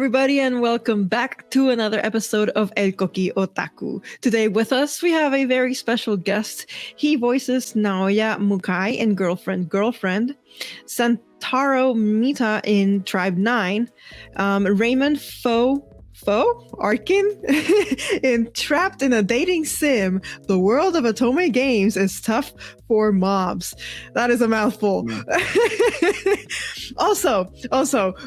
everybody, and welcome back to another episode of El Koki Otaku. Today with us, we have a very special guest. He voices Naoya Mukai in Girlfriend, Santaro Mita in Tribe 9, Raymond Arkin in Trapped in a Dating Sim. The world of Otome games is tough for mobs. That is a mouthful. Also,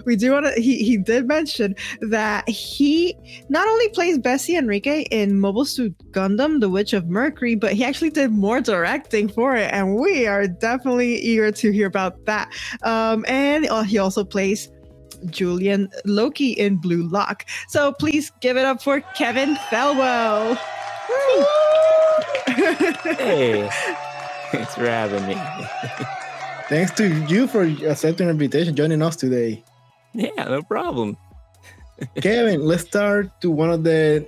we do want to. He did mention that he not only plays Bessie Enrique in Mobile Suit Gundam: The Witch of Mercury, but he actually did more directing for it, and we are definitely eager to hear about that. And he also plays Julian Loki in BlueLock. So please give it up for Kevin Thelwell. Hey, thanks for having me. Thanks to you for accepting our invitation, joining us today. Yeah, no problem. Kevin, let's start to one of the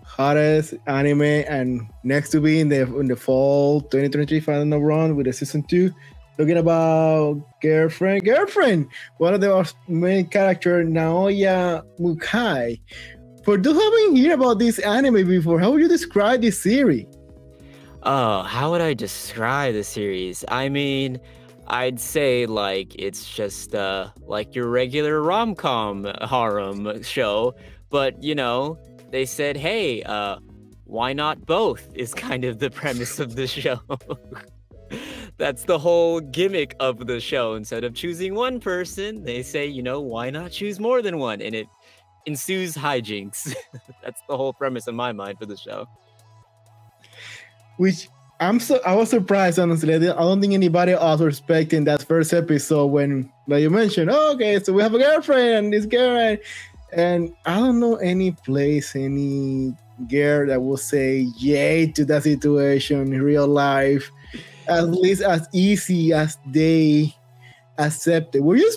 hottest anime and next to be in the fall 2023 final run with the season 2. Talking about girlfriend. One of the main character, Naoya Mukai. For those who haven't heard about this anime before, how would you describe this series? Oh, how would I describe the series? I mean, I'd say like it's just like your regular rom-com harem show, but you know, they said, hey, why not both? Is kind of the premise of the show. That's the whole gimmick of the show. Instead of choosing one person, they say, you know, why not choose more than one? And it ensues hijinks. That's the whole premise in my mind for the show. Which I was surprised, honestly. I don't think anybody else was expecting that first episode when, like you mentioned, oh, okay, so we have a girlfriend, this girl, and I don't know any place, any girl that will say yay to that situation in real life, at least as easy as they accept it. Were you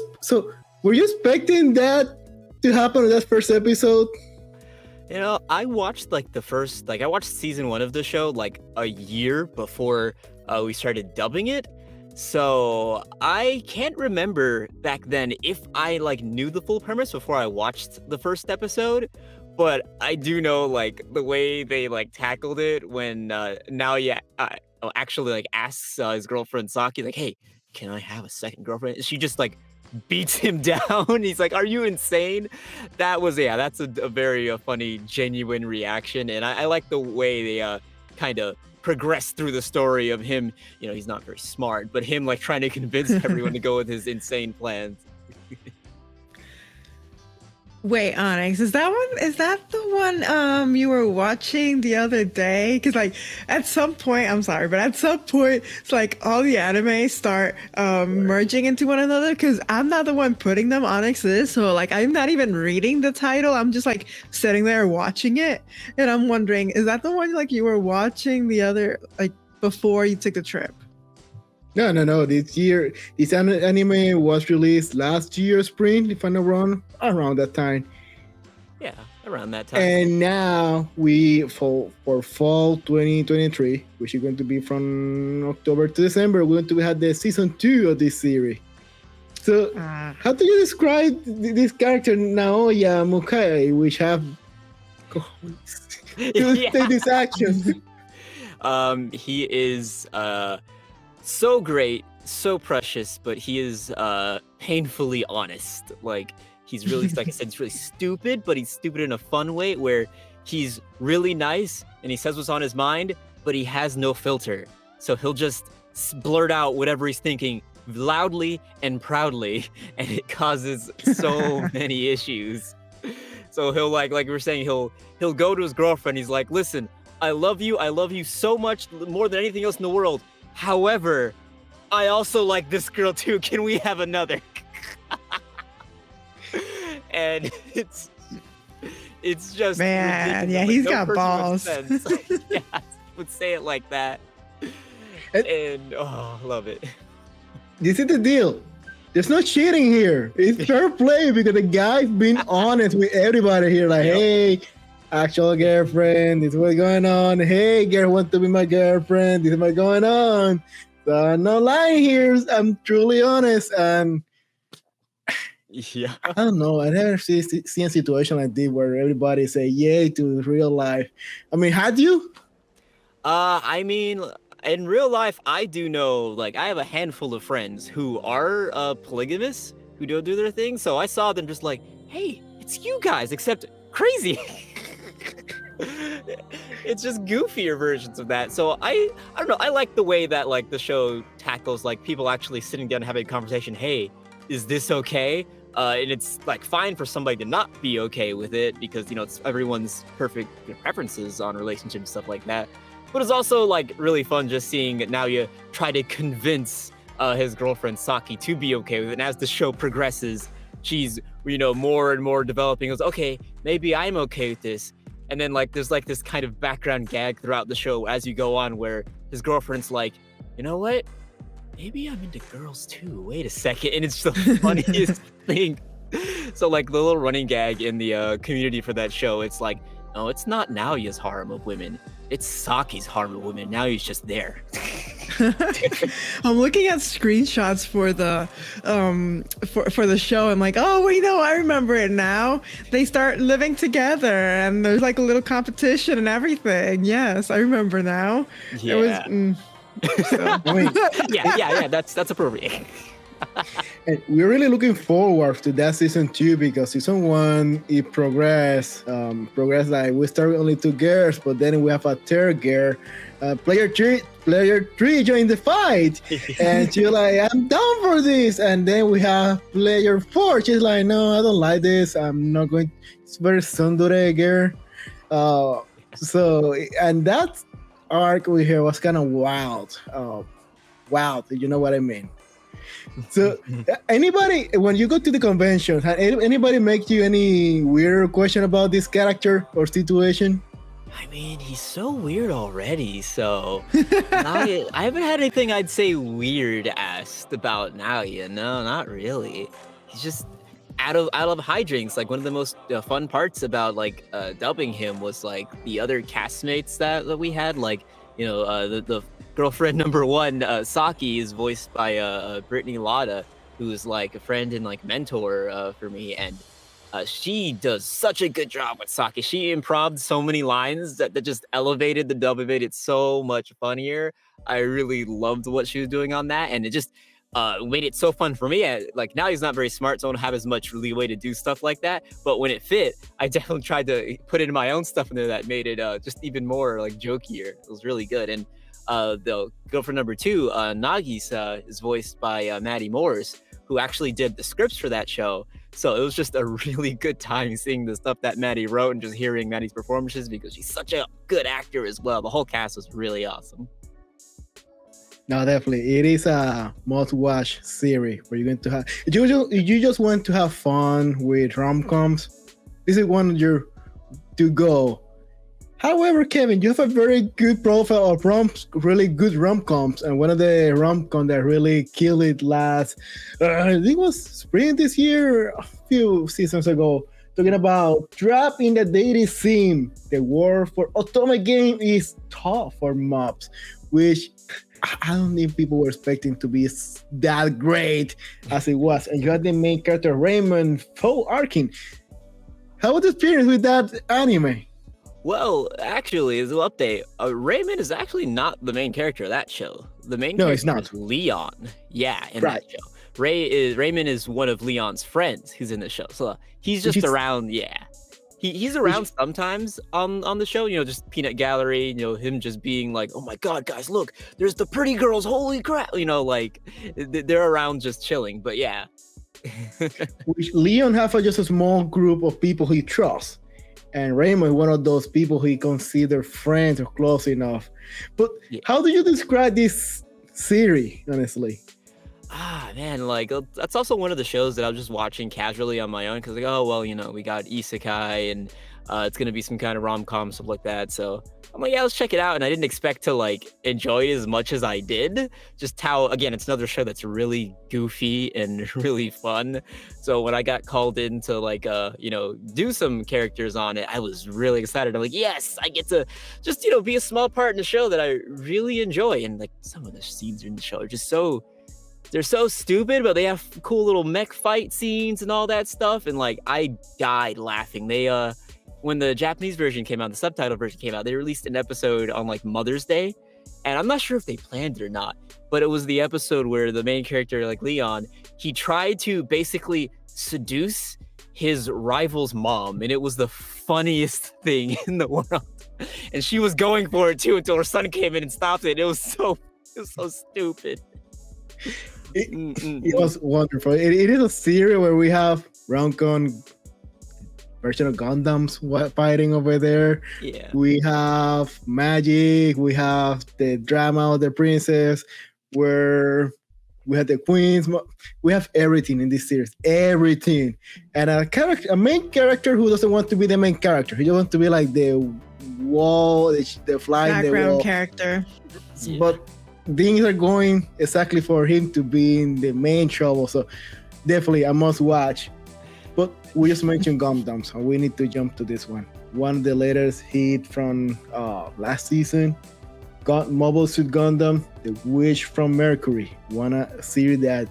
expecting that to happen in that first episode? You know, I watched I watched season 1 of the show like a year before we started dubbing it. So I can't remember back then if I like knew the full premise before I watched the first episode. But I do know like the way they like tackled it when Naoya actually like asks his girlfriend Saki like, hey, can I have a second girlfriend? She just like beats him down. He's like, are you insane? That's a very funny, genuine reaction. And I like the way they kind of progress through the story of him. You know, he's not very smart, but him like trying to convince everyone to go with his insane plans. Wait, Onyx, is that the one you were watching the other day? Because like at some point, I'm sorry, but at some point it's like all the anime start merging into one another, because I'm not the one putting them. Onyx is, so like I'm not even reading the title. I'm just like sitting there watching it, and I'm wondering, is that the one like you were watching the other, like before you took the trip? No. This anime was released last year, spring, if I'm not wrong, around that time. Yeah, around that time. And now for fall 2023, which is going to be from October to December, we're going to have the season 2 of this series. So, how do you describe this character Naoya Mukai, which have to take this action? He is so great, so precious, but he is painfully honest. Like, he's really, like I said, he's really stupid, but he's stupid in a fun way where he's really nice and he says what's on his mind, but he has no filter. So he'll just blurt out whatever he's thinking loudly and proudly, and it causes so many issues. So he'll like we were saying, he'll go to his girlfriend. He's like, listen, I love you so much, more than anything else in the world. However, I also like this girl too. Can we have another? And it's just man, ridiculous. yeah, Like, he's no got balls. Yeah, would say it like that. And I love it. This is the deal. There's no cheating here. It's fair play because the guy's been honest with everybody here. Like, yep. Hey, actual girlfriend, this is what's going on. Hey, girl, want to be my girlfriend. This is what's going on. So I'm not lying here. I'm truly honest. And Yeah. I don't know. I never seen a situation like this where everybody say yay to real life. I mean, had you? I mean, in real life, I do know, like, I have a handful of friends who are polygamous, who don't do their thing. So I saw them just like, hey, it's you guys, except crazy. It's just goofier versions of that. So I don't know. I like the way that like the show tackles like people actually sitting down and having a conversation. Hey, is this okay? And it's like fine for somebody to not be okay with it because it's everyone's perfect preferences on relationships and stuff like that. But it's also like really fun just seeing Naoya try to convince his girlfriend Saki to be okay with it. And as the show progresses, she's more and more developing. Goes, okay, maybe I'm okay with this. And then like there's like this kind of background gag throughout the show as you go on, where his girlfriend's like, you know what? Maybe I'm into girls too. Wait a second, and it's the funniest thing. So like the little running gag in the community for that show, it's like, no, it's not Naoya's harem of women. It's Saki's harem of women. Naoya's just there. I'm looking at screenshots for the for the show. I'm like, oh wait, no, I remember it now. They start living together, and there's like a little competition and everything. Yes, I remember now. Yeah. It was. So. yeah. That's appropriate. And we're really looking forward to that season 2 because season 1 it progressed like we started only 2 girls, but then we have a third girl, player 3 joined the fight, and she's like, I'm down for this. And then we have player 4, she's like, no, I don't like this, I'm not going. It's very tsundere girl. So and that arc we hear was kind of wild, you know what I mean. So anybody, when you go to the convention, had anybody make you any weird question about this character or situation? I mean, he's so weird already, so I haven't had anything I'd say weird asked about Naoya. No, not really. He's just out of hijinks. Like one of the most fun parts about like dubbing him was like the other castmates that we had, like the girlfriend number 1, Saki, is voiced by Brittany Lotta, who's like a friend and like mentor for me, and she does such a good job with Saki. She improv'd so many lines that just elevated the dub and made it so much funnier. I really loved what she was doing on that, and it just made it so fun for me. Like now he's not very smart, so I don't have as much leeway to do stuff like that. But when it fit, I definitely tried to put in my own stuff in there that made it just even more like jokier. It was really good. And the girlfriend number 2, Nagisa, is voiced by Maddie Morris, who actually did the scripts for that show. So it was just a really good time seeing the stuff that Maddie wrote and just hearing Maddie's performances because she's such a good actor as well. The whole cast was really awesome. No, definitely. It is a must-watch series where you're going to have... If you just want to have fun with rom-coms, this is one of your to-go. However, Kevin, you have a very good profile of really good rom-coms, and one of the rom-coms that really killed it last... I think it was spring this year, a few seasons ago, talking about Trap in the Dating Sim. The word for Otome game is tough for mobs, which... I don't think people were expecting to be that great as it was. And you had the main character, Raymond, Arkin. How was the experience with that anime? Well, actually, as an update, Raymond is actually not the main character of that show. The main character he's not. is Leon. Yeah, in that show. Raymond is one of Leon's friends who's in the show. So he's just around, yeah. He's around sometimes on the show, just peanut gallery, him just being like, oh my God, guys, look, there's the pretty girls, holy crap, like they're around just chilling, but yeah. Leon has just a small group of people he trusts, and Raymond is one of those people he considers friends or close enough. But how do you describe this series, honestly? Man, like that's also one of the shows that I was just watching casually on my own because like, oh well, we got isekai and it's gonna be some kind of rom-com, stuff like that. So I'm like, yeah, let's check it out. And I didn't expect to like enjoy it as much as I did. Just how, again, it's another show that's really goofy and really fun. So when I got called in to like do some characters on it, I was really excited. I'm like, yes, I get to just be a small part in the show that I really enjoy. And like some of the scenes in the show are just so they're so stupid, but they have cool little mech fight scenes and all that stuff. And like, I died laughing. They when the Japanese version came out, the subtitle version came out, they released an episode on like Mother's Day, and I'm not sure if they planned it or not, but it was the episode where the main character, like Leon, he tried to basically seduce his rival's mom, and it was the funniest thing in the world. And she was going for it too until her son came in and stopped it. It was so stupid. It was wonderful. It is a series where we have Roncon version of Gundams fighting over there. Yeah. We have magic. We have the drama of the princess, where we have the queens. We have everything in this series. Everything. And a main character who doesn't want to be the main character. He just wants to be like the wall, the flying Background the wall. character. Yeah. But things are going exactly for him to be in the main trouble. So definitely a must watch. But we just mentioned Gundam, so we need to jump to this one. One of the latest hit from last season, Mobile Suit Gundam, The Witch from Mercury. One series that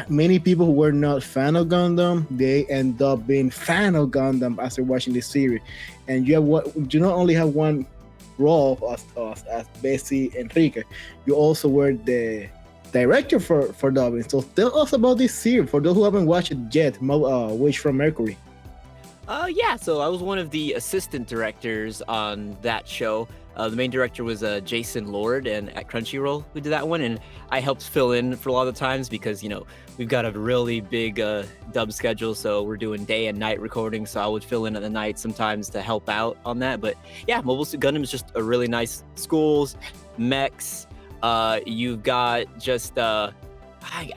many people who were not fan of Gundam, they end up being fan of Gundam after watching this series. And you not only have one role as Bessie Enrique, you also were the director for dubbing. So tell us about this series for those who haven't watched it yet, Witch from Mercury. Yeah, so I was one of the assistant directors on that show. The main director was Jason Lord and at Crunchyroll who did that one, and I helped fill in for a lot of the times because, you know, we've got a really big dub schedule, so we're doing day and night recording, so I would fill in at the night sometimes to help out on that. But yeah, Mobile Suit Gundam is just a really nice schools, mechs. You've got just I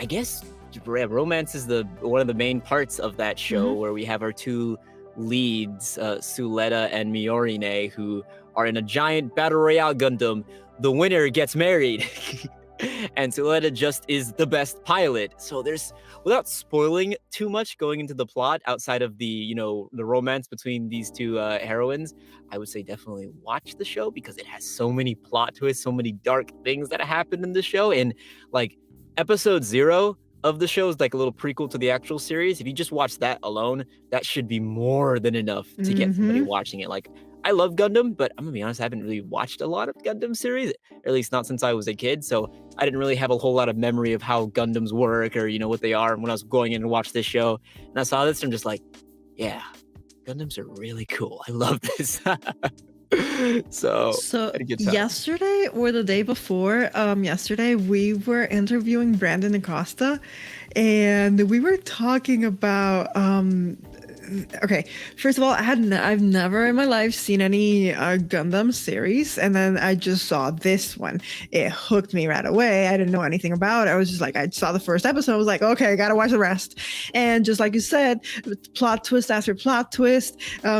guess romance is one of the main parts of that show, where we have our two leads, Suletta and Miorine, who are in a giant battle royale Gundam. The winner gets married. And Suletta just is the best pilot. So there's, without spoiling too much going into the plot outside of the, you know, the romance between these two heroines, I would say definitely watch the show because it has so many plot twists, so many dark things that happen in the show. And like episode 0 of the show is like a little prequel to the actual series. If you just watch that alone, that should be more than enough to get somebody watching it. Like, I love Gundam, but I'm gonna be honest, I haven't really watched a lot of Gundam series, or at least not since I was a kid. So I didn't really have a whole lot of memory of how Gundams work or, you know, what they are. And when I was going in to watch this show and I saw this, I'm just like, yeah, Gundams are really cool. I love this. So yesterday or the day before, yesterday we were interviewing Brandon Acosta, and we were talking about okay, first of all, I've never in my life seen any Gundam series, and then I just saw this one. It hooked me right away. I didn't know anything about it. I was just like, I saw the first episode. I was like, okay, I gotta watch the rest. And just like you said, plot twist after plot twist,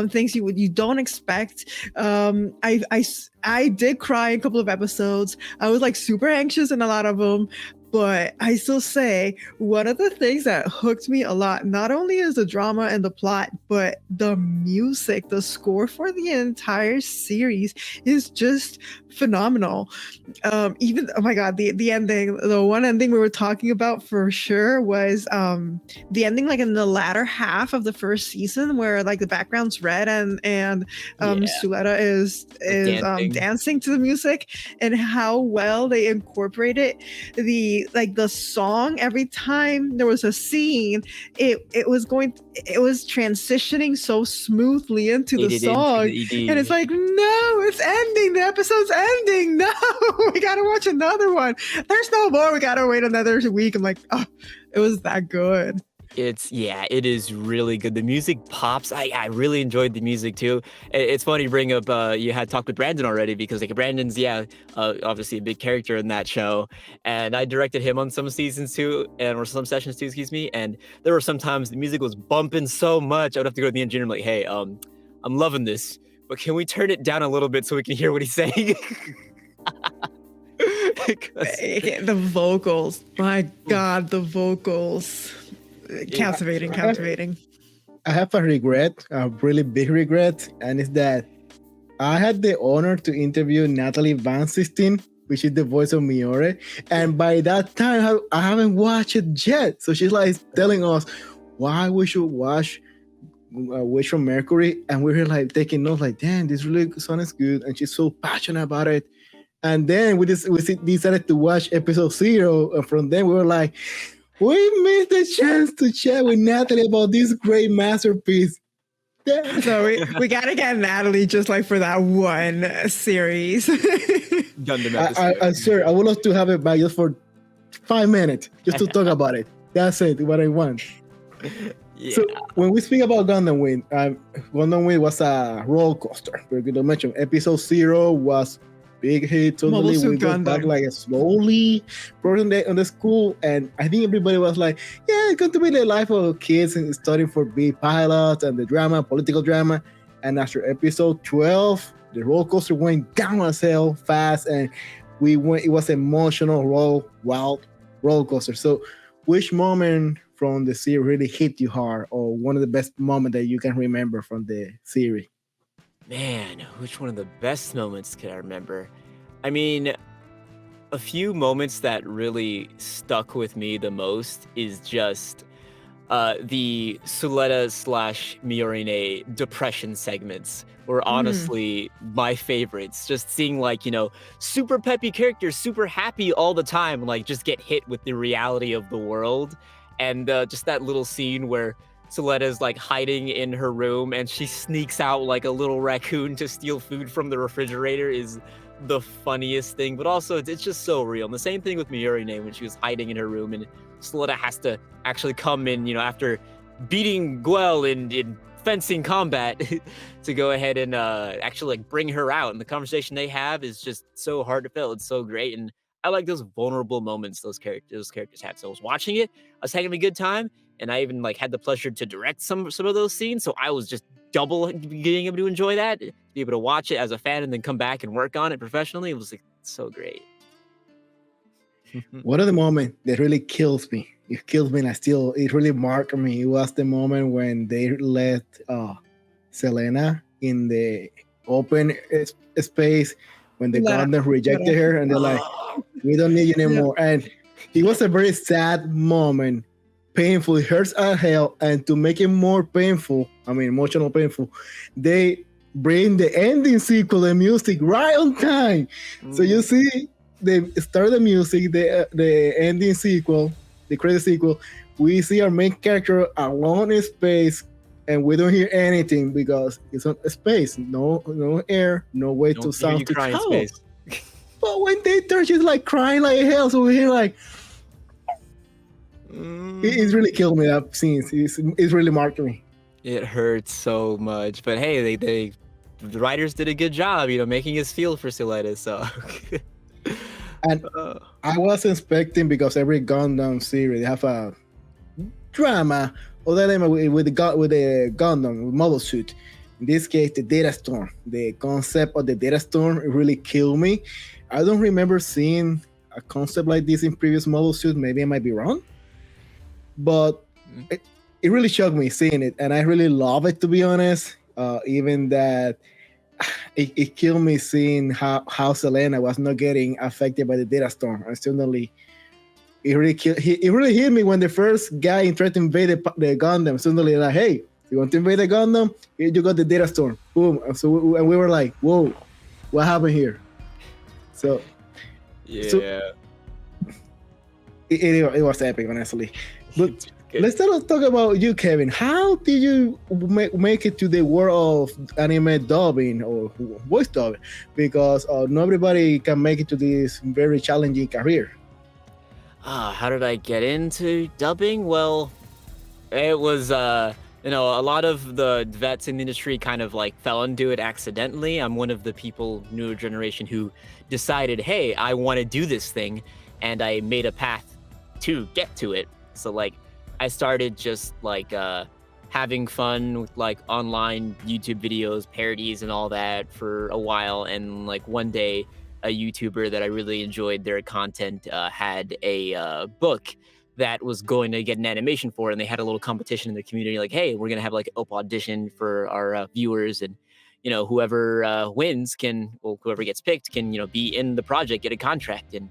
things you don't expect. I did cry in a couple of episodes. I was like super anxious in a lot of them. But I still say one of the things that hooked me a lot, not only is the drama and the plot, but the music, the score for the entire series is just phenomenal. Even, oh my God, the ending, the one ending we were talking about for sure was the ending like in the latter half of the first season where like the background's red and Suletta is dancing to the music, and how well they incorporated the song. Every time there was a scene, it was transitioning so smoothly into the song, and it's like, no, it's ending, the episode's ending, no, we gotta watch another one, there's no more, we gotta wait another week. I'm like, oh, it was that good. It is really good. The music pops. I really enjoyed the music too. It's funny you bring up you had talked with Brandon already, because like Brandon's obviously a big character in that show, and I directed him on some seasons too, or some sessions too, excuse me. And there were some times the music was bumping so much I would have to go to the engineer and be like, hey, I'm loving this, but can we turn it down a little bit so we can hear what he's saying? The vocals, my God, the vocals. Captivating. I have a regret, a really big regret, and it's that I had the honor to interview Natalie Van Sistine which is the voice of Miore. And by that time, I haven't watched it yet. So she's like telling us why we should watch Witch from Mercury. And we were like taking notes, like, damn, this really sounds good. And she's so passionate about it. And then we decided to watch episode 0. And from then we were like, we missed the chance to chat with Natalie about this great masterpiece. So we gotta get Natalie just like for that one series. Gundam episode. I sure I would love to have it back just for 5 minutes, just to talk about it. That's it, what I want. Yeah. So when we speak about Gundam Wing, Gundam Wing was a roller coaster. We're going to mention episode 0 was big hit. Totally, we got back like slowly on the school, and I think everybody was like, "Yeah, it's going to be the life of kids and studying for be pilots and the drama, political drama." And after episode 12, the roller coaster went down as hell fast, and we went. It was emotional, wild roller coaster. So, which moment from the series really hit you hard, or one of the best moments that you can remember from the series? Man, which one of the best moments can I remember? I mean, a few moments that really stuck with me the most is just the Suletta / Miorine depression segments were honestly my favorites. Just seeing like, super peppy characters, super happy all the time, like just get hit with the reality of the world. And just that little scene where Soletta's like hiding in her room and she sneaks out like a little raccoon to steal food from the refrigerator is the funniest thing, but also it's just so real. And the same thing with Miorine when she was hiding in her room and Soletta has to actually come in, after beating Guel in fencing combat to go ahead and actually like bring her out. And the conversation they have is just so heartfelt. It's so great. And I like those vulnerable moments those characters had. So I was watching it, I was having a good time, and I even like had the pleasure to direct some of those scenes. So I was just double being able to enjoy that, be able to watch it as a fan and then come back and work on it professionally. It was like so great. One of the moments that really kills me, and it really marked me. It was the moment when they let Selena in the open space when the Gundam rejected her, and they're like, "We don't need you anymore." And it was a very sad moment, painful. It hurts as hell, and to make it more painful, emotional painful, they bring the ending sequel and music right on time. So you see, they start the music, the ending sequel, the credit sequel. We see our main character alone in space, and we don't hear anything because it's on space, no air, no way to sound to tell. But when they turn, she's like crying like hell. So we hear like, it's really killed me. That scene, it's really marked me. It hurts so much, but hey, the writers did a good job, making us feel for Suletta. So. And I was expecting, because every Gundam series they have a drama or dilemma with the Gundam model suit. In this case, the data storm. The concept of the data storm really killed me. I don't remember seeing a concept like this in previous model suits. Maybe I might be wrong, but it really shocked me seeing it, and I really love it, to be honest. Even that. It killed me seeing how Selena was not getting affected by the data storm. And suddenly, it really hit me when the first guy tried to invade the Gundam. Suddenly, like, hey, you want to invade the Gundam? Here you got the data storm. Boom. So we were like, whoa, what happened here? So, yeah, it was epic, honestly. But let's talk about you, Kevin. How did you make it to the world of anime dubbing or voice dubbing? Because not everybody can make it to this very challenging career. How did I get into dubbing? Well, it was, a lot of the vets in the industry kind of like fell into it accidentally. I'm one of the people, newer generation, who decided, hey, I want to do this thing. And I made a path to get to it. So like, I started just like having fun with like online YouTube videos, parodies and all that for a while. And like one day, a YouTuber that I really enjoyed their content had a book that was going to get an animation for it. And they had a little competition in the community like, hey, we're going to have like an audition for our viewers. And, whoever wins whoever gets picked can, be in the project, get a contract. And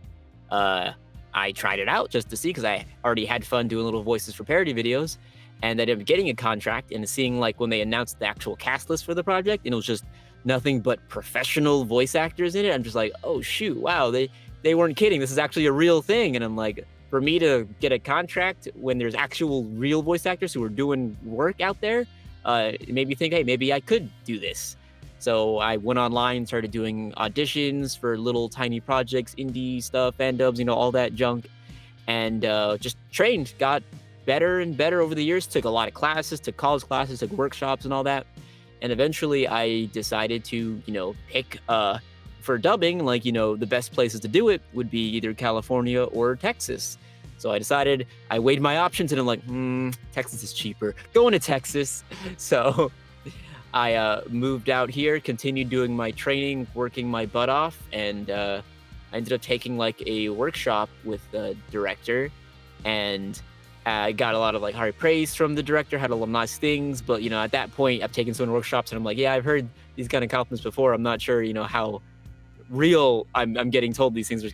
I tried it out just to see, because I already had fun doing little voices for parody videos, and I ended up getting a contract and seeing like when they announced the actual cast list for the project, and it was just nothing but professional voice actors in it. I'm just like, oh shoot, wow, they weren't kidding. This is actually a real thing. And I'm like, for me to get a contract when there's actual real voice actors who are doing work out there, it made me think, hey, maybe I could do this. So I went online, started doing auditions for little tiny projects, indie stuff, fandubs, all that junk, and just trained, got better and better over the years, took a lot of classes, took college classes, took workshops and all that. And eventually I decided to, pick for dubbing, like, the best places to do it would be either California or Texas. So I decided, I weighed my options, and I'm like, Texas is cheaper. Going to Texas. So I moved out here, continued doing my training, working my butt off, and I ended up taking like a workshop with the director, and I got a lot of like high praise from the director, had a lot of nice things. But at that point, I've taken so many workshops, and I'm like, yeah, I've heard these kind of compliments before. I'm not sure, how real I'm getting told these things, are,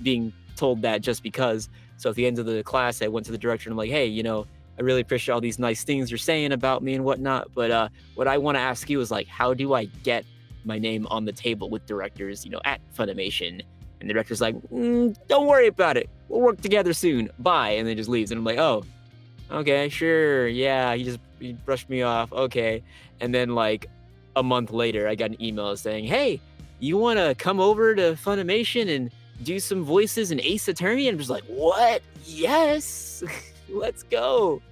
being told that just because. So at the end of the class, I went to the director and I'm like, hey, I really appreciate all these nice things you're saying about me and whatnot. But what I want to ask you is, like, how do I get my name on the table with directors, at Funimation? And the director's like, don't worry about it. We'll work together soon. Bye. And then just leaves. And I'm like, oh, okay, sure. Yeah, he brushed me off. Okay. And then like a month later, I got an email saying, hey, you want to come over to Funimation and do some voices in Ace Attorney? And I'm just like, what? Yes. Let's go.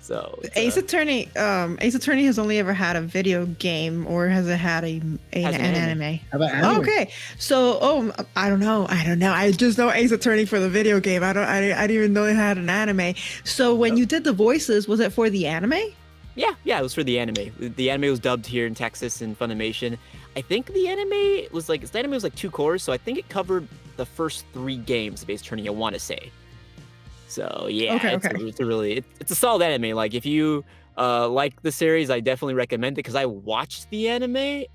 So Ace Attorney has only ever had a video game, or has it had an anime? How about anime? Okay, so I don't know. I just know Ace Attorney for the video game. I didn't even know it had an anime. So when you did the voices, was it for the anime? Yeah, it was for the anime. The anime was dubbed here in Texas in Funimation. I think the anime was like 2 cores, so I think it covered the first 3 games of Ace Attorney, I want to say. So yeah, it's a solid anime. Like, if you like the series, I definitely recommend it, because I watched the anime,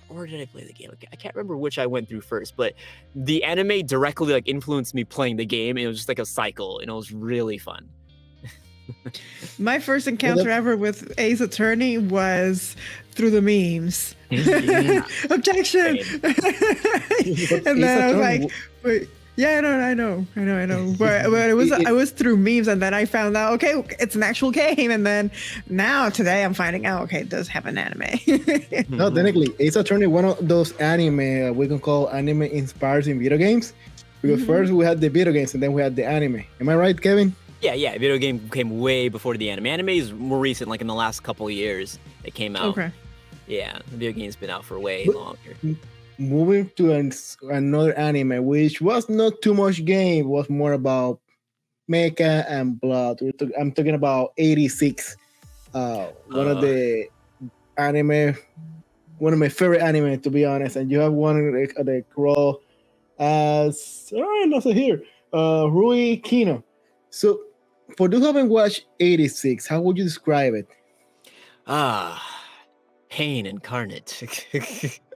or did I play the game? I can't remember which I went through first, but the anime directly like influenced me playing the game, and it was just like a cycle, and it was really fun. My first encounter ever with Ace Attorney was through the memes. Objection! And then I was like, wait. Yeah, I know. But it was through memes, and then I found out, okay, it's an actual game, and then today I'm finding out, okay, it does have an anime. No, technically, Ace Attorney, one of those anime we can call anime inspired in video games. Because first we had the video games, and then we had the anime. Am I right, Kevin? Yeah. Video game came way before the anime. Anime is more recent, like in the last couple of years it came out. Okay. Yeah, the video game's been out for way longer. Moving to another anime, which was not too much game, was more about mecha and blood. I'm talking about 86. One of the anime, one of my favorite anime, to be honest. And you have one of the role as Rui Kino. So for those who haven't watched 86, how would you describe it? Pain incarnate.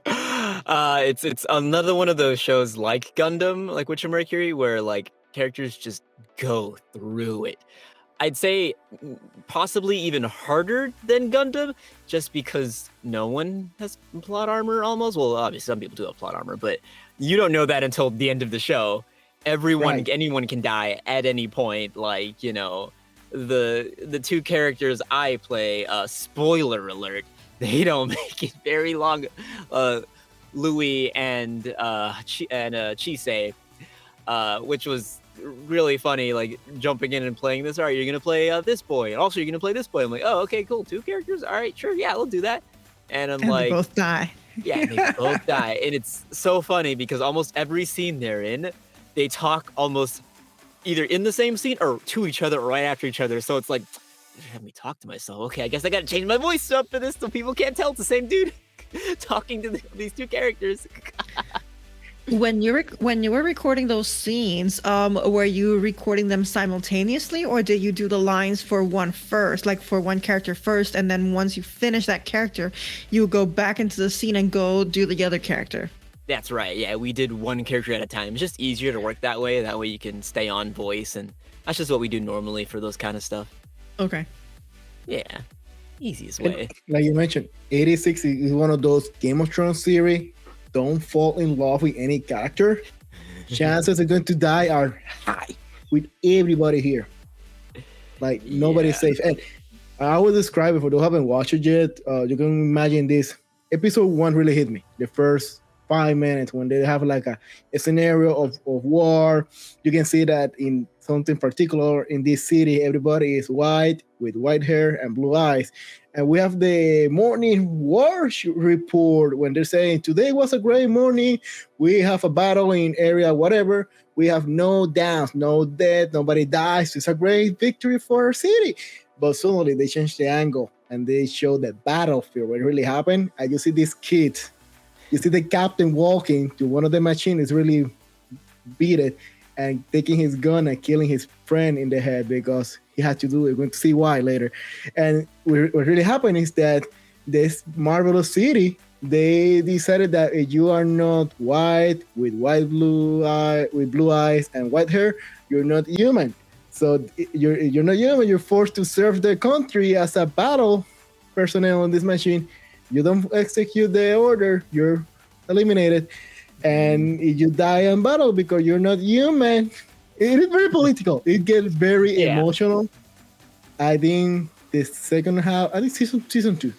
It's another one of those shows like Gundam, like Witch From Mercury, where like characters just go through it. I'd say possibly even harder than Gundam, just because no one has plot armor almost. Well, obviously some people do have plot armor, but you don't know that until the end of the show. Anyone can die at any point. Like, the 2 characters I play, spoiler alert, they don't make it very long. Louis and Chise, which was really funny, like jumping in and playing this. All right, you're gonna play this boy, and also you're gonna play this boy. I'm like, oh, okay, cool, 2 characters. All right, sure, yeah, we'll do that. And they both die. Yeah, they both die, and it's so funny because almost every scene they're in, they talk almost either in the same scene or to each other or right after each other. So it's like, have me talk to myself. Okay, I guess I gotta change my voice up for this so people can't tell it's the same dude talking to these 2 characters. When when you were recording those scenes, were you recording them simultaneously, or did you do the lines for one first, like for one character first, and then once you finish that character, you go back into the scene and go do the other character? That's right. Yeah, we did one character at a time. It's just easier to work that way. That way you can stay on voice, and that's just what we do normally for those kind of stuff. Okay. Yeah, easiest way. Like you mentioned, 86 is one of those Game of Thrones series. Don't fall in love with any character. Chances are going to die are high with everybody here. Like nobody's safe. And I will describe it for those who haven't watched it yet. You can imagine this. Episode 1 really hit me. The first 5 minutes when they have like a scenario of war. You can see that in something particular in this city, everybody is white with white hair and blue eyes. And we have the morning war report when they're saying today was a great morning. We have a battle in area, whatever. We have no downs, no death, nobody dies. It's a great victory for our city. But suddenly they changed the angle and they show the battlefield where it really happened. And you see these kids. You see the captain walking to one of the machines, really beat it and taking his gun and killing his friend in the head because he had to do it. We're going to see why later. And what really happened is that this marvelous city, they decided that if you are not white with blue eyes and white hair, you're not human. So you're not human. You're forced to serve the country as a battle personnel on this machine. You don't execute the order, you're eliminated. And if you die in battle because you're not human, it is very political. It gets very emotional. I think the second half, I think season 2,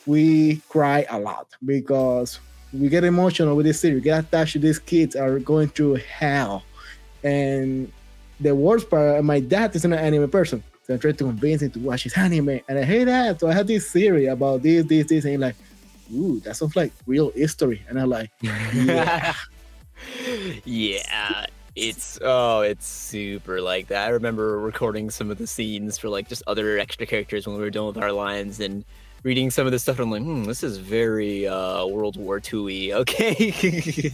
we cry a lot because we get emotional with this series. We get attached to these kids are going through hell. And the worst part, my dad is an anime person. So I tried to convince him to watch his anime. And I hate that. So I had this series about this. And he's like, ooh, that sounds like real history. And I'm like, yeah. Yeah, it's super like that. I remember recording some of the scenes for like just other extra characters when we were done with our lines and reading some of this stuff. And I'm like, this is very World War II-y. Okay. He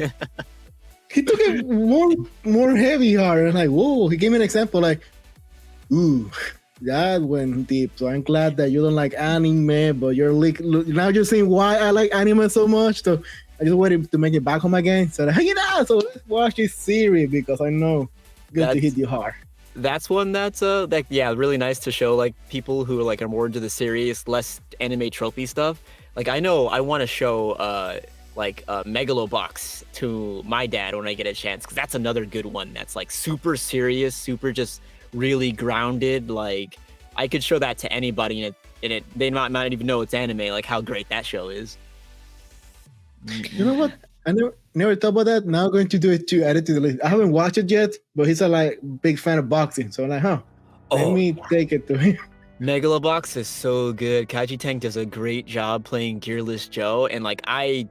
took it more heavy hard. And like, whoa, he gave me an example like, ooh, that went deep. So I'm glad that you don't like anime, but you're like, now you're seeing why I like anime so much. So I just waited to make it back home again. So hey, so let's watch this series because I know it's going to hit you hard. That's one that's really nice to show like people who like are more into the serious, less anime tropey stuff. Like I know I want to show Megalobox to my dad when I get a chance, because that's another good one that's like super serious, super just really grounded. Like I could show that to anybody and it they might not even know it's anime, like how great that show is. You know what? I never thought about that. Now I'm going to do it too. Add it to the list. I haven't watched it yet, but he's a like big fan of boxing. So I'm like, let me take it to him. Megalobox is so good. Kaiji Tank does a great job playing Gearless Joe, and like I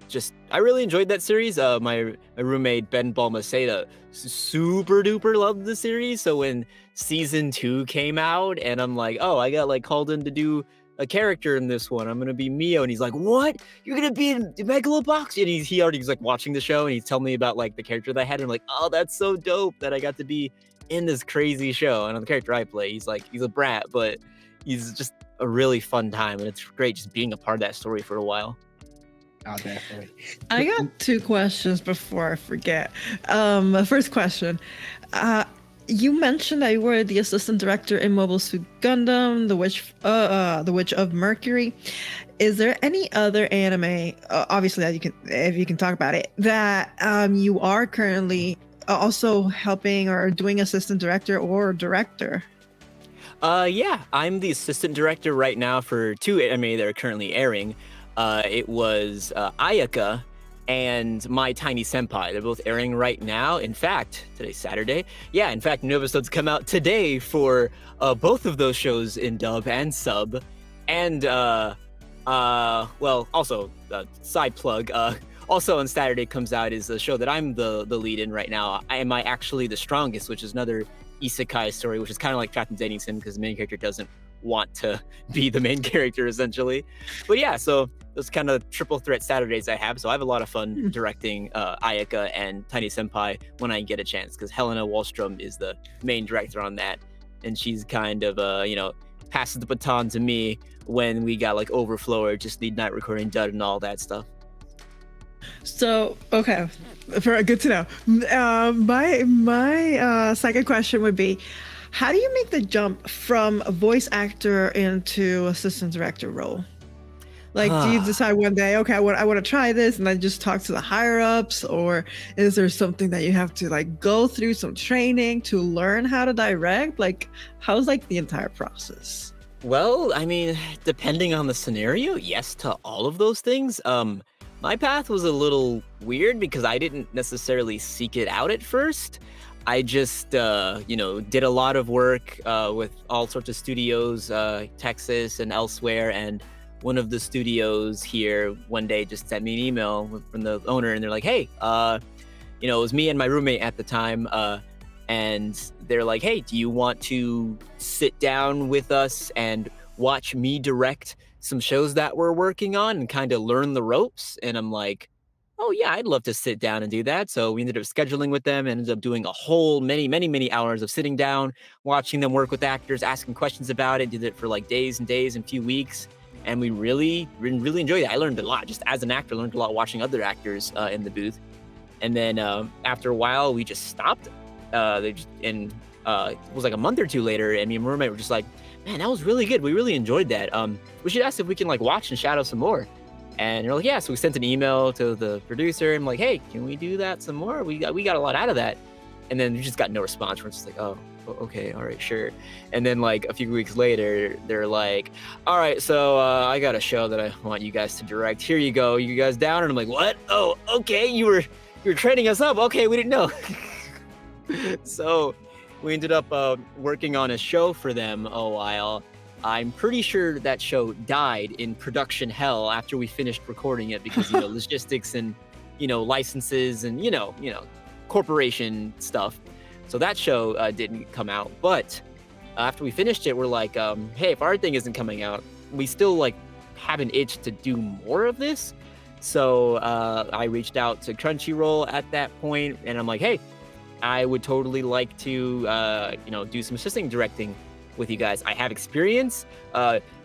really enjoyed that series. My roommate Ben Balmaceda super duper loved the series. So when season 2 came out, and I'm like, I got like called in to do a character in this one. I'm gonna be Mio, and he's like, "What? You're gonna be in Megalobox?" And he already was like watching the show, and he's telling me about like the character that I had, and I'm like, "Oh, that's so dope that I got to be in this crazy show." And on the character I play, he's a brat, but he's just a really fun time, and it's great just being a part of that story for a while. Oh, definitely. I got 2 questions before I forget. First question. You mentioned that you were the assistant director in Mobile Suit Gundam, the Witch of Mercury. Is there any other anime, obviously that if you can talk about it, that you are currently also helping or doing assistant director or director? Yeah, I'm the assistant director right now for 2 anime that are currently airing. It was Ayaka and My Tiny Senpai. They're both airing right now. In fact, today's Saturday. Yeah, in fact, new episodes come out today for both of those shows in dub and sub. And, also, side plug, also on Saturday comes out is a show that I'm the lead in right now. Am I Actually the Strongest, which is another isekai story, which is kind of like Trapped in Dating Sim because the main character doesn't want to be the main character essentially. But yeah, so those kind of triple threat Saturdays I have. So I have a lot of fun directing Ayaka and Tiny Senpai when I get a chance, because Helena Wallstrom is the main director on that, and she's kind of passes the baton to me when we got like overflow or just need night recording done and all that stuff. So okay, good to know. My second question would be, how do you make the jump from a voice actor into assistant director role? Like, do you decide one day, okay, I want to try this, and then just talk to the higher ups, or is there something that you have to like go through some training to learn how to direct? Like, how's like the entire process? Well, I mean, depending on the scenario, yes to all of those things. My path was a little weird because I didn't necessarily seek it out at first. I just, did a lot of work with all sorts of studios, Texas and elsewhere, and one of the studios here one day just sent me an email from the owner, and they're like, hey, it was me and my roommate at the time, and they're like, hey, do you want to sit down with us and watch me direct some shows that we're working on and kind of learn the ropes? And I'm like, oh yeah, I'd love to sit down and do that. So we ended up scheduling with them and ended up doing a whole many hours of sitting down, watching them work with actors, asking questions about it. Did it for like days and days and few weeks. And we really enjoyed it. I learned a lot. Just as an actor, learned a lot watching other actors in the booth. And then after a while, we just stopped. It was like a month or two later, and me and my roommate were just like, man, that was really good. We really enjoyed that. We should ask if we can like watch and shadow some more. And they're like, yeah. So we sent an email to the producer and I'm like, hey, can we do that some more? We got a lot out of that. And then we just got no response. We're just like, oh, okay, all right, sure. And then like a few weeks later, they're like, all right, so I got a show that I want you guys to direct. Here you go. You guys down? And I'm like, what? Oh, okay. You were training us up. Okay, we didn't know. So we ended up working on a show for them a while. I'm pretty sure that show died in production hell after we finished recording it because, logistics and, licenses and, corporation stuff. So that show didn't come out. But after we finished it, we're like, hey, if our thing isn't coming out, we still like have an itch to do more of this. So I reached out to Crunchyroll at that point, and I'm like, hey, I would totally like to, do some assisting directing with you guys. I have experience.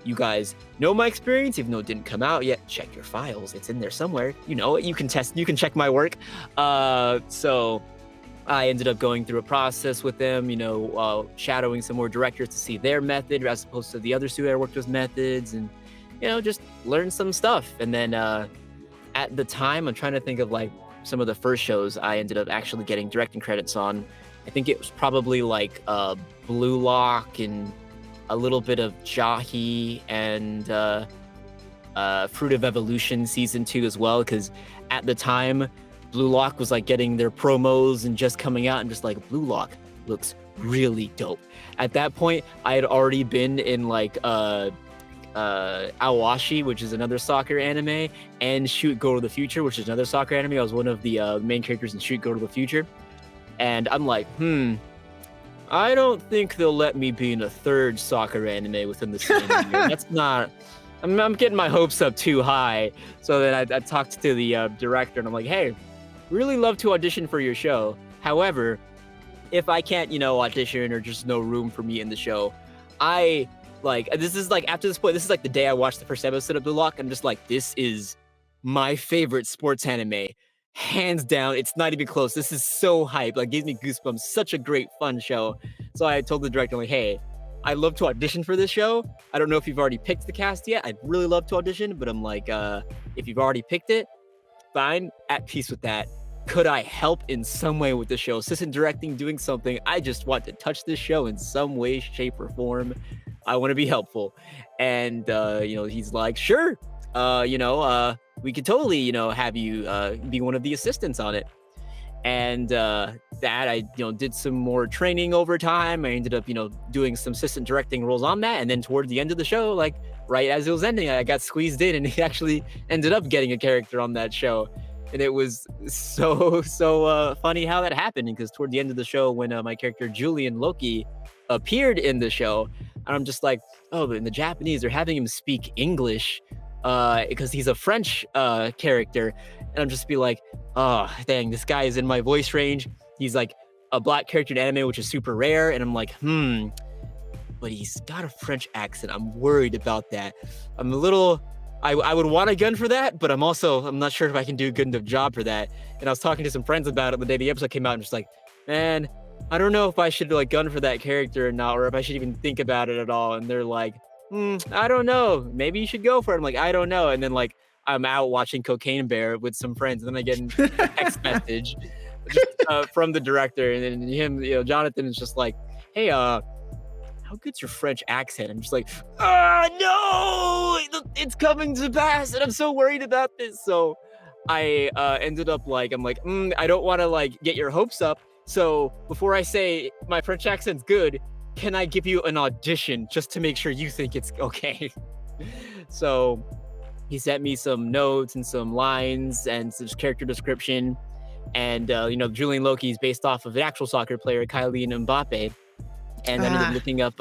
You guys know my experience, even though it didn't come out yet. Check your files. It's in there somewhere. You can check my work. So I ended up going through a process with them, shadowing some more directors to see their method as opposed to the other studio I worked with methods, and, just learn some stuff. And then at the time, I'm trying to think of like some of the first shows I ended up actually getting directing credits on. I think it was probably like BlueLock and a little bit of Jahi and Fruit of Evolution season 2 as well, because at the time BlueLock was like getting their promos and just coming out, and just like, BlueLock looks really dope. At that point, I had already been in like Awashi, which is another soccer anime, and Shoot Go to the Future, which is another soccer anime. I was one of the main characters in Shoot Go to the Future. And I'm like, I don't think they'll let me be in a third soccer anime within the same year. That's not, I'm getting my hopes up too high. So then I talked to the director, and I'm like, hey, really love to audition for your show. However, if I can't, audition or just no room for me in the show, this is like, after this point, this is like the day I watched the first episode of BlueLock. I'm just like, this is my favorite sports anime. Hands down, it's not even close. This is so hype. Like, gives me goosebumps. Such a great, fun show. So I told the director, like, hey, I'd love to audition for this show. I don't know if you've already picked the cast yet. I'd really love to audition, but I'm like, if you've already picked it, fine, at peace with that. Could I help in some way with the show? Assistant directing, doing something. I just want to touch this show in some way, shape, or form. I want to be helpful. And, he's like, sure. We could totally, have you be one of the assistants on it. And that I, did some more training over time. I ended up, doing some assistant directing roles on that. And then toward the end of the show, like right as it was ending, I got squeezed in, and he actually ended up getting a character on that show. And it was so funny how that happened, because toward the end of the show, when my character Julian Loki appeared in the show, And I'm just like, oh, but in the Japanese, they're having him speak English because he's a French character. And I'm just be like, oh, dang, this guy is in my voice range. He's like a black character in anime, which is super rare. And I'm like, but he's got a French accent. I'm worried about that. I'm a little, I would want a gun for that, but I'm not sure if I can do a good enough job for that. And I was talking to some friends about it the day the episode came out, and just like, man, I don't know if I should like gun for that character or not, or if I should even think about it at all. And they're like, I don't know. Maybe you should go for it. I'm like, I don't know. And then like, I'm out watching Cocaine Bear with some friends, and then I get a text message from the director, and then him, Jonathan is just like, hey, how good's your French accent? I'm just like, no, it's coming to pass, and I'm so worried about this. So I ended up like, I don't want to like get your hopes up. So before I say my French accent's good, can I give you an audition just to make sure you think it's okay? So he sent me some notes and some lines and some character description. And, Julian Loki is based off of an actual soccer player, Kylian Mbappe. And I ended up looking up,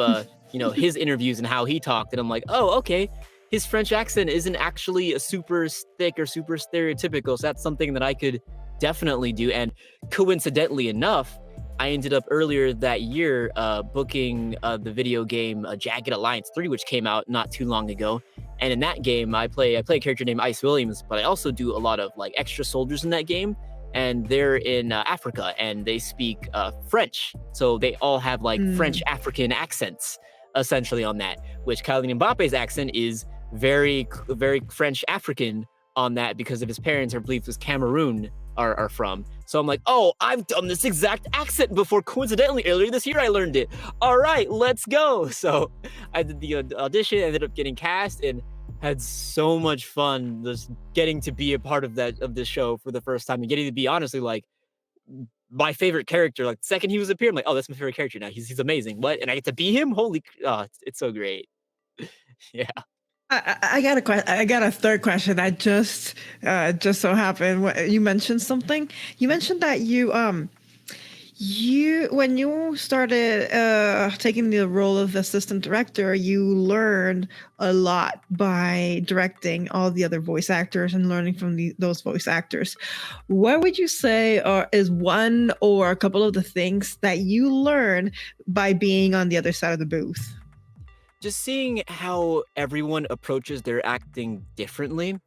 his interviews and how he talked. And I'm like, oh, okay. His French accent isn't actually a super thick or super stereotypical. So that's something that I could definitely do. And coincidentally enough, I ended up earlier that year booking the video game Jagged Alliance 3, which came out not too long ago. And in that game, I play a character named Ice Williams, but I also do a lot of like extra soldiers in that game. And they're in Africa, and they speak French. So they all have like French African accents essentially on that, which Kylian Mbappe's accent is very, very French African on that because of his parents, I believe, was Cameroon are from. So I'm like, oh, I've done this exact accent before. Coincidentally, earlier this year, I learned it. All right, let's go. So I did the audition, ended up getting cast, and had so much fun just getting to be a part of this show for the first time, and getting to be honestly like my favorite character. Like the second he was appearing, I'm like, oh, that's my favorite character now. He's amazing. What? And I get to be him. Holy, it's so great. Yeah. I got a third question that just so happened. You mentioned something. You mentioned that when you started taking the role of assistant director, you learned a lot by directing all the other voice actors and learning from those voice actors. What would you say is one or a couple of the things that you learned by being on the other side of the booth? Just seeing how everyone approaches their acting differently.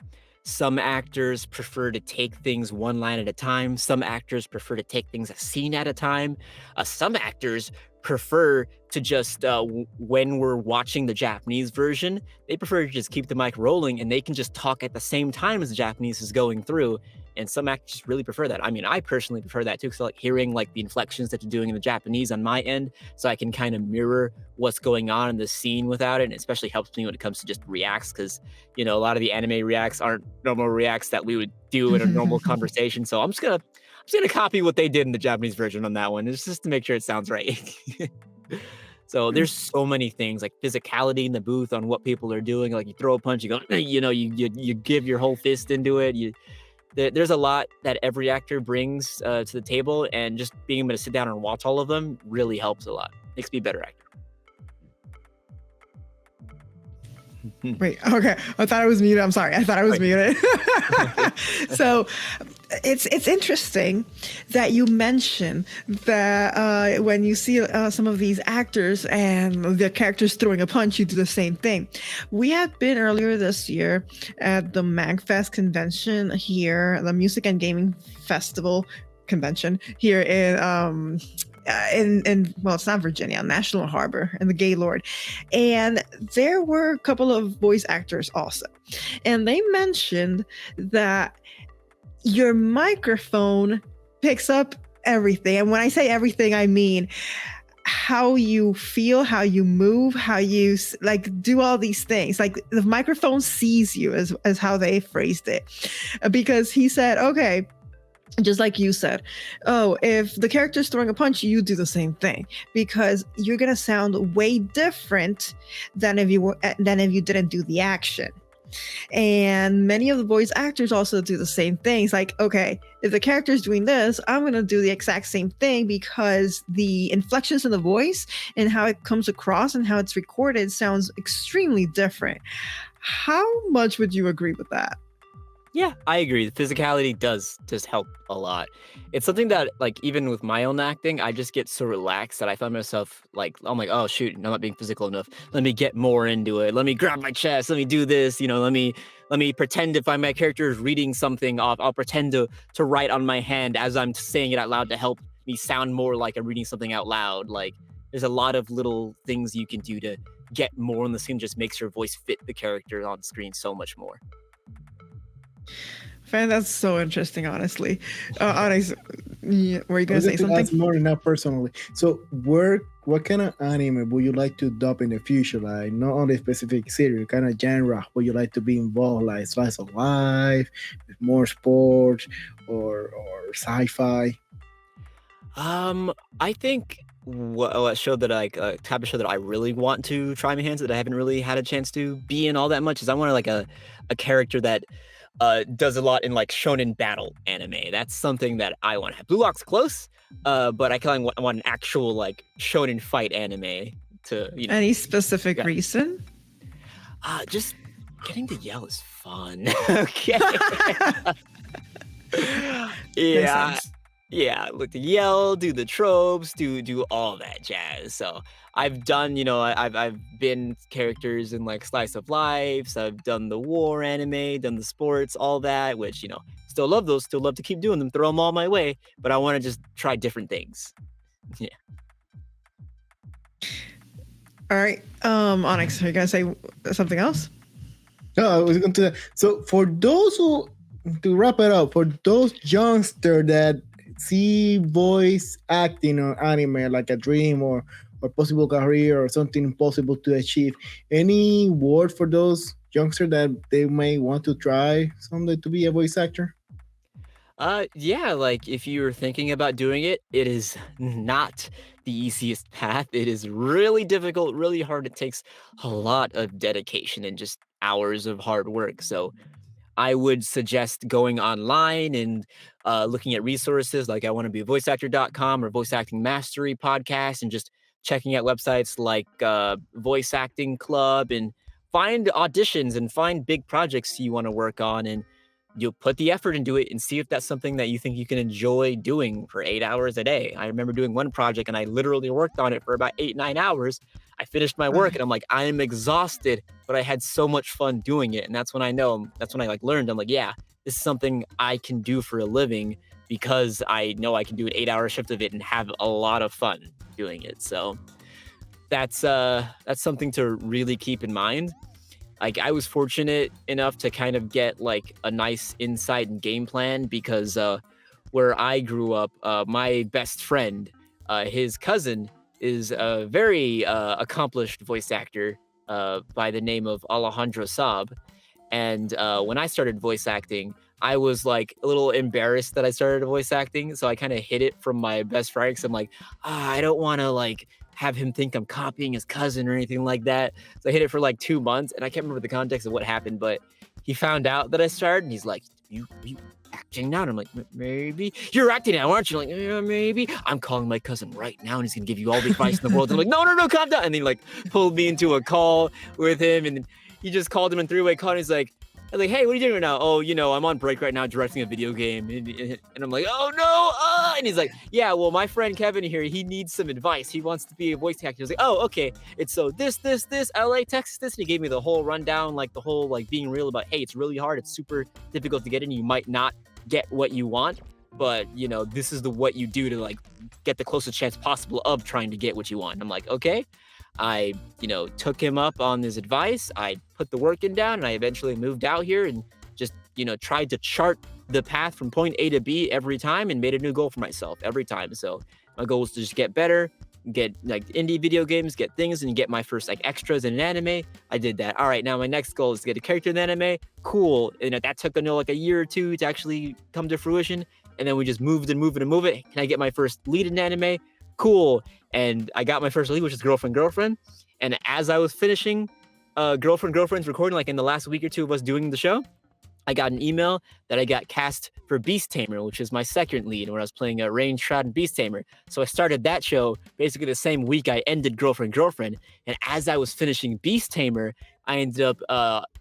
Some actors prefer to take things one line at a time. Some actors prefer to take things a scene at a time. Some actors prefer to just, when we're watching the Japanese version, they prefer to just keep the mic rolling and they can just talk at the same time as the Japanese is going through. And some actors really prefer that. I mean, I personally prefer that too, because I like hearing like the inflections that you're doing in the Japanese on my end, so I can kind of mirror what's going on in the scene without it. And it especially helps me when it comes to just reacts, because a lot of the anime reacts aren't normal reacts that we would do in a normal conversation. So I'm just gonna copy what they did in the Japanese version on that one. It's just to make sure it sounds right. So there's so many things like physicality in the booth on what people are doing. Like you throw a punch, you go, you give your whole fist into it. There's a lot that every actor brings to the table, and just being able to sit down and watch all of them really helps a lot. Makes me a better actor. Wait, okay. I thought I was muted. I'm sorry. I thought I was muted. So it's interesting that you mention that when you see some of these actors and the characters throwing a punch, you do the same thing. We had been earlier this year at the MagFest convention here, the Music and Gaming Festival convention here in well, it's not Virginia, National Harbor in the Gaylord. And there were a couple of voice actors also. And they mentioned that your microphone picks up everything. And when I say everything, I mean how you feel, how you move, how you like do all these things. Like the microphone sees you as how they phrased it. Because he said, okay, just like you said, if the character's throwing a punch, you do the same thing, because you're gonna sound way different than if you didn't do the action. And many of the voice actors also do the same things. Like, okay, if the character is doing this, I'm going to do the exact same thing because the inflections in the voice and how it comes across and how it's recorded sounds extremely different. How much would you agree with that? Yeah, I agree. The physicality does just help a lot. It's something that, like, even with my own acting, I just get so relaxed that I find myself like, I'm like, oh shoot, I'm not being physical enough. Let me get more into it. Let me grab my chest. Let me do this. Let me pretend if my character is reading something off, I'll pretend to write on my hand as I'm saying it out loud to help me sound more like I'm reading something out loud. Like, there's a lot of little things you can do to get more on the scene. Just makes your voice fit the character on screen so much more. Man, that's so interesting, honestly. Onyx, were you going to say something? That's more than that personally. So, what kind of anime would you like to dub in the future? Like, not only specific series, kind of genre would you like to be involved? Like slice of life, more sports, or sci-fi? I think a show that type of show that I really want to try my hands at that I haven't really had a chance to be in all that much is I want like a character that does a lot in like shonen battle anime. That's something that I want to have. BlueLock's close, but I kind of want an actual like shonen fight anime to, Any specific reason? Just getting to yell is fun. Okay. Yeah. Yeah, look, to yell, do the tropes, do all that jazz. So I've done, I've been characters in like Slice of Life. So I've done the war anime, done the sports, all that, which, still love those, still love to keep doing them, throw them all my way. But I want to just try different things. Yeah. All right. Onyx, are you going to say something else? No, I was going to. So for those who, to wrap it up, for those youngsters that see voice acting or anime like a dream or possible career or something impossible to achieve, any word for those youngsters that they may want to try someday to be a voice actor? Yeah, like if you're thinking about doing it, it is not the easiest path. It is really difficult, really hard. It takes a lot of dedication and just hours of hard work. So I would suggest going online and looking at resources like I want to be voiceactor.com or Voice Acting Mastery podcast and just checking out websites like Voice Acting Club and find auditions and find big projects you want to work on, and you'll put the effort into it and see if that's something that you think you can enjoy doing for 8 hours a day. I remember doing one project and I literally worked on it for about 8-9 hours. I finished my work and I'm like, I am exhausted, but I had so much fun doing it. And that's when I learned, I'm like, yeah, this is something I can do for a living because I know I can do an 8-hour shift of it and have a lot of fun doing it. So that's something to really keep in mind. Like, I was fortunate enough to kind of get like a nice insight and game plan because where I grew up, my best friend, his cousin is a very accomplished voice actor by the name of Alejandro Saab. And when I started voice acting, I was like a little embarrassed that I started voice acting. So I kind of hid it from my best friend because I'm like, I don't want to like have him think I'm copying his cousin or anything like that. So I hid it for like 2 months and I can't remember the context of what happened, but he found out that I started and he's like, you acting now? And I'm like, maybe. You're acting now, aren't you? Like, yeah, maybe. I'm calling my cousin right now and he's gonna give you all the advice in the world. I'm like, no, calm down. And he like pulled me into a call with him and he just called him in three-way call and he's like, hey, what are you doing right now? Oh, I'm on break right now directing a video game. And I'm like, oh no. And he's like, yeah, well, my friend Kevin here, he needs some advice. He wants to be a voice actor. I was like, oh, okay. It's so this, LA, Texas, this. And he gave me the whole rundown, like the whole, like being real about, hey, it's really hard. It's super difficult to get in. You might not get what you want, but this is what you do to like get the closest chance possible of trying to get what you want. I'm like, okay. I, took him up on his advice. I put the work in down and I eventually moved out here and just, tried to chart the path from point A to B every time and made a new goal for myself every time. So my goal was to just get better, get like indie video games, get things and get my first like extras in an anime. I did that. All right, now my next goal is to get a character in the anime. Cool. And that took like a year or two to actually come to fruition. And then we just moved and moved and moved it. Can I get my first lead in anime? Cool. And I got my first lead, which is girlfriend. And as I was finishing girlfriends recording, like in the last week or two of us doing the show, I got an email that I got cast for Beast Tamer, which is my second lead, where I was playing a Rain Shroud and Beast Tamer. So I started that show basically the same week I ended Girlfriend. And as I was finishing Beast Tamer, I ended up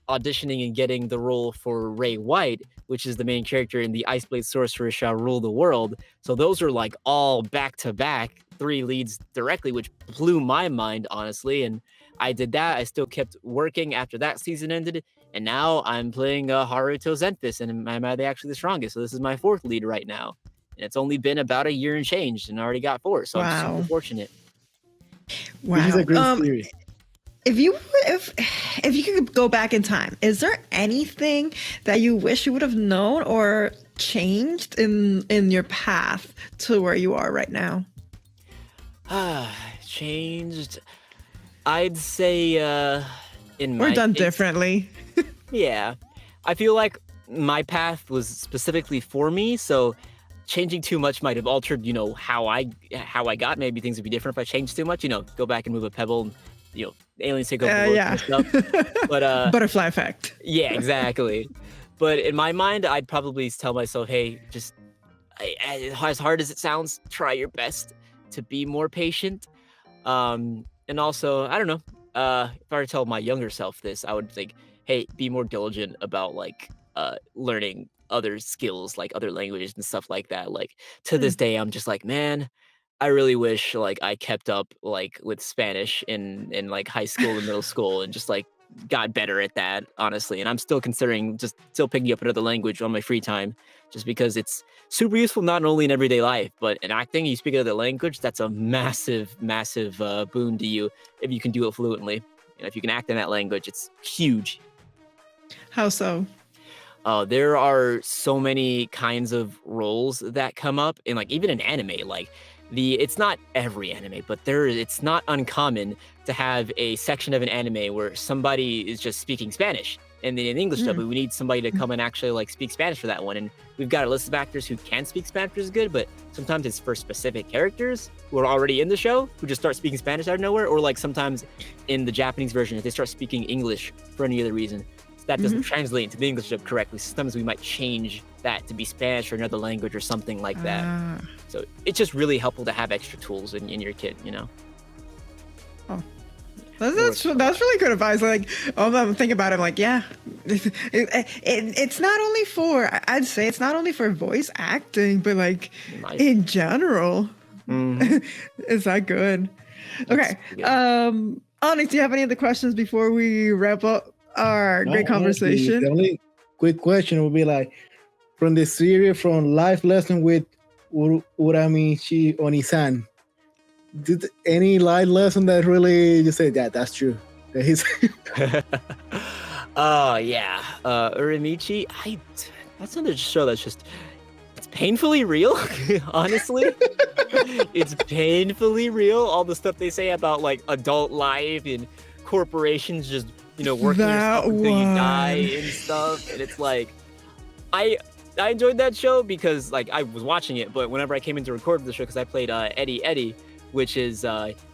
auditioning and getting the role for Ray White, which is the main character in the Ice Blade Sorcerer Shall Rule the World. So those are like all back-to-back 3 leads directly, which blew my mind, honestly. And I did that. I still kept working after that season ended. And now I'm playing Haruto Zenfis, and am I actually the strongest? So this is my 4th lead right now. And it's only been about a year and change, and I already got 4. So I'm super fortunate. Wow. This is a great series. If you could go back in time, is there anything that you wish you would have known or changed in your path to where you are right now? Changed. I'd say We're done differently. Yeah. I feel like my path was specifically for me, so changing too much might have altered, how I got. Maybe things would be different if I changed too much, go back and move a pebble and, aliens take over the world and stuff. But butterfly effect. Yeah, exactly. But in my mind, I'd probably tell myself, hey, just as hard as it sounds, try your best to be more patient. And also, I don't know, if I were to tell my younger self this, I would think, hey, be more diligent about learning other skills, like other languages and stuff like that. Like to this day, I'm just like, man, I really wish I kept up with Spanish in high school and middle school and just got better at that, honestly. And I'm still considering still picking up another language on my free time, just because it's super useful, not only in everyday life, but in acting. You speak another language, that's a massive boon to you if you can do it fluently. And if you can act in that language, it's huge. How so? There are so many kinds of roles that come up in even in anime. It's not every anime, but it's not uncommon to have a section of an anime where somebody is just speaking Spanish. And then in English dub, we need somebody to come and actually speak Spanish for that one. And we've got a list of actors who can speak Spanish is good, but sometimes it's for specific characters who are already in the show who just start speaking Spanish out of nowhere. Or sometimes in the Japanese version, if they start speaking English for any other reason, that doesn't translate into the English dub correctly. Sometimes we might change that to be Spanish or another language or something like that. So it's just really helpful to have extra tools in your kit, Oh, that's really good advice. I'm thinking about it. Yeah, it's not only for, I'd say it's not only for voice acting, but in general. Is that good? Okay. Onyx, do you have any other questions before we wrap up our great conversation? The only quick question would be from the series, from Life Lesson with Uramichi Oniisan. Did any life lesson that really you say that's true? That he's Oh yeah, Uramichi. That's another show that's it's painfully real. Honestly, it's painfully real. All the stuff they say about adult life and corporations just working yourself until you die and stuff. And it's I enjoyed that show because I was watching it, but whenever I came in to record the show, because I played Eddie, which is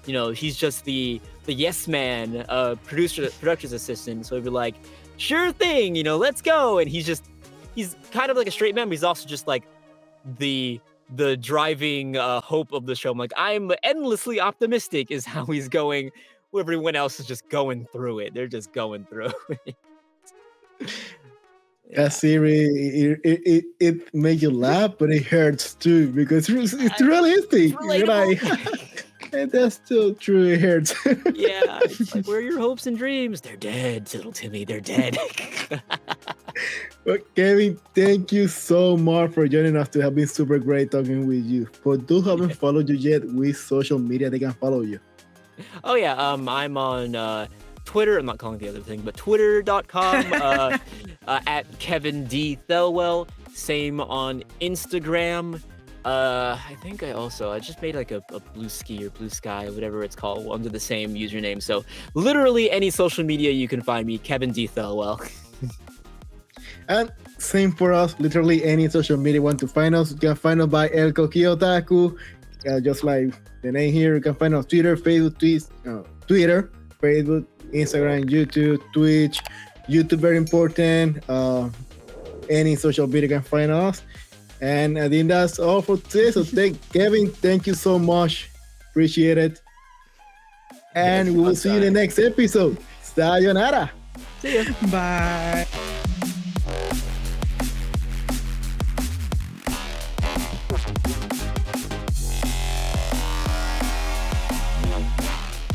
he's just the yes man, producer's assistant. So he'd be sure thing, let's go. And he's kind of like a straight man, but he's also just the driving hope of the show. I'm endlessly optimistic is how he's going. Everyone else is just going through it. They're just going through it. That series, it makes you laugh, but it hurts too because it's realistic. That's still true. It hurts. Yeah, it's where are your hopes and dreams? They're dead, little Timmy. They're dead. But Kevin, thank you so much for joining us. To have been super great talking with you. For those who haven't followed you yet, with social media they can follow you. Oh yeah, I'm on Twitter. I'm not calling it the other thing, but twitter.com at Kevin D. Thelwell. Same on Instagram. I think I just made a blue ski or blue sky, whatever it's called, under the same username. So literally any social media you can find me, Kevin D. Thelwell. And same for us, literally any social media you want to find us, you can find us by Koki Otaku. Just like the name here, you can find us on Twitter, Facebook, Twitter, Facebook, Instagram, YouTube, Twitch. YouTube very important. Any social media can find us. And I think that's all for today. So Kevin, thank you so much. Appreciate it. And we will see you in the next episode. Sayonara. See ya. Bye.